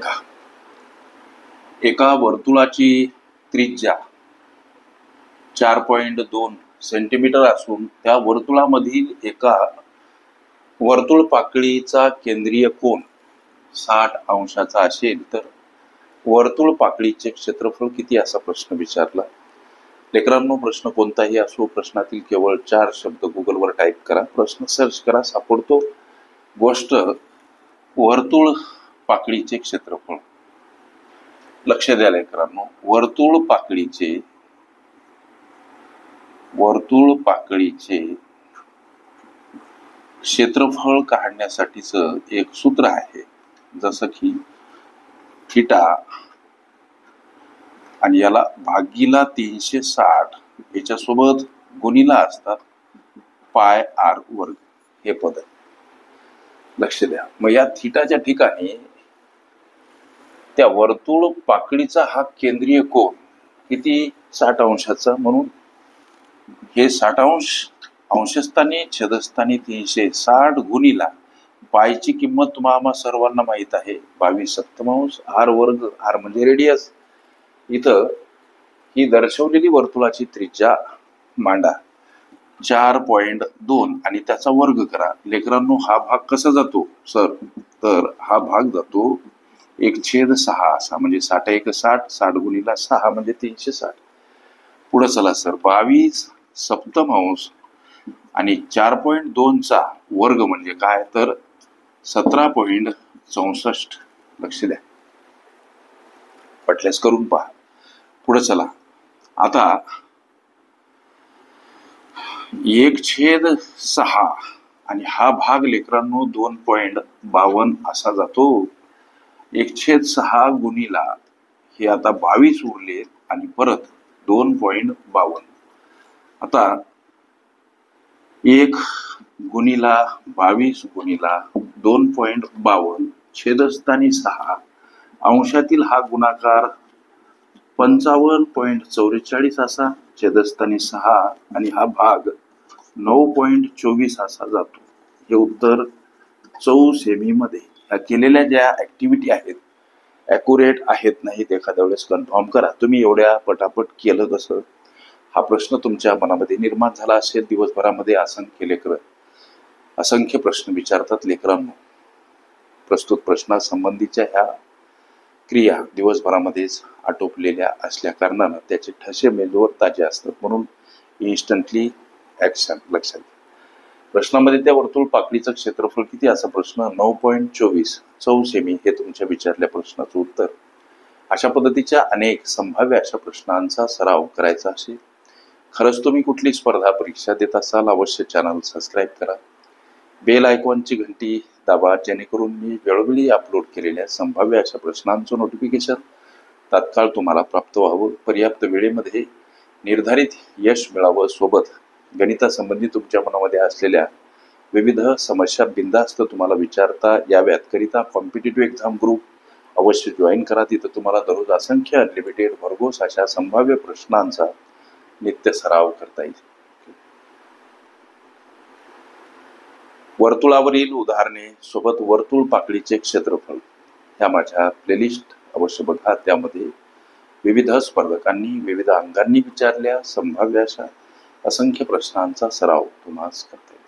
बघा, एका वर्तुळाची त्रिज्या 4.2 सेंटीमीटर असून त्या वर्तुळामधील एका वर्तुळ पाकळीचा केंद्रीय कोन 60 अंशाचा असेल तर वर्तुळ पाकळीचे क्षेत्रफळ किती असा प्रश्न विचारला. लेकरांनो, प्रश्न कोणताही असो, प्रश्नातील केवळ 4 शब्द गुगलवर टाईप करा, प्रश्न सर्च करा, सापडतो. गोष्ट वर्तुळ पाकळीचे क्षेत्रफळ. लक्ष द्या लेकरांनो, वर्तुळ पाकळीचे क्षेत्रफळ काढण्यासाठीच एक सूत्र आहे, जसं की थिटा आणि याला भागीला 360 याच्यासोबत गुणिला असतात पाय आर वर्ग हे पद. लक्ष द्या, मग या थिटाच्या ठिकाणी त्या वर्तुळ पाकळीचा हा केंद्रीय कोन किती 60 अंशाचा, म्हणून हे 60 अंशस्थानी छेदस्थानी 360 गुणिला पायची किंमत तुम्हाला सर्वांना माहित आहे 22 सप्तमांश आर वर्ग. आर म्हणजे रेडियस. इथं ही दर्शवलेली वर्तुळाची त्रिज्या मांडा 4.2 आणि त्याचा वर्ग करा. लेकरांनो, हा भाग कसा जातो सर, तर हा भाग जातो 1/6 असा, म्हणजे 60 एक 60, 60 गुणिला 6 म्हणजे 360. पुढे चला सर, 22 सप्तमांश आणि 4.2 चा वर्ग म्हणजे काय, तर 17.64. लक्ष द्या, पटल्यास करून पहा. पुढे चला, आता 1/6 आणि हा भाग लेकरांनो 2.52 असा जातो. 1/6 गुणिला हे आता 22 उरले आणि परत 2.52. आता 1 गुणिला 22 गुणिला 2.52 छेदस्थानी 6 अंशातील हा गुणाकार 55.44 असा, छेदस्थानी 6 आणि हा भाग 9.24 असा जातो. हे उत्तर 4 सेमी मध्ये. ह्या केलेल्या ज्या ऍक्टिव्हिटी आहेत ॲक्युरेट आहेत नाहीत एखाद्या वेळेस कन्फर्म करा. तुम्ही एवढ्या पटापट केलं कसं, हा प्रश्न तुमच्या मनामध्ये निर्माण झाला असेल. दिवसभरामध्ये असंख्य प्रश्न विचारतात लेकरांनो. प्रस्तुत प्रश्नासंबंधीच्या ह्या क्रिया दिवसभरामध्येच आटोपलेल्या असल्या कारणानं त्याचे ठसे मेंदूवर ताजे असतात, म्हणून इन्स्टंटली ऍक्शन. लक्षात, प्रश्नामध्ये त्या वर्तुळ पाकळीचं क्षेत्रफळ किती असा प्रश्न 9.24 सेमी हे तुमच्या विचारल्या प्रश्नाचं उत्तर. अशा पद्धतीच्या अनेक संभाव्य अशा प्रश्नांचा सराव करायचा असेल, खरंच तुम्ही कुठली स्पर्धा परीक्षा देत असाल, अवश्य चॅनल सबस्क्राईब करा, बेल आयकॉनची घंटी दाबा, जेणेकरून मी वेळोवेळी अपलोड केलेल्या संभाव्य अशा प्रश्नांचं नोटिफिकेशन तात्काळ तुम्हाला प्राप्त व्हावं. पर्याप्त वेळेमध्ये निर्धारित यश मिळावं. सोबत गणितासंबंधी तुमच्या मनामध्ये असलेल्या विविध समस्या बिनधास्त तुम्हाला विचारता याव्यात करिता कॉम्पिटिटिव्ह एक्झाम ग्रुप अवश्य जॉईन करा. तिथं तुम्हाला दररोज असंख्य अनलिमिटेड भरघोस अशा संभाव्य प्रश्नांचा नित्य सराव करता येईल. वर्तुळावरील उदाहरणे सोबत वर्तुळ पाकळीचे क्षेत्रफळ ह्या माझ्या प्लेलिस्ट अवश्य बघा. त्यामध्ये विविध स्पर्धकांनी विविध अंगांनी विचारल्या संभाव्य अशा असंख्य प्रश्नांचा सराव तुम्हाला करता येईल.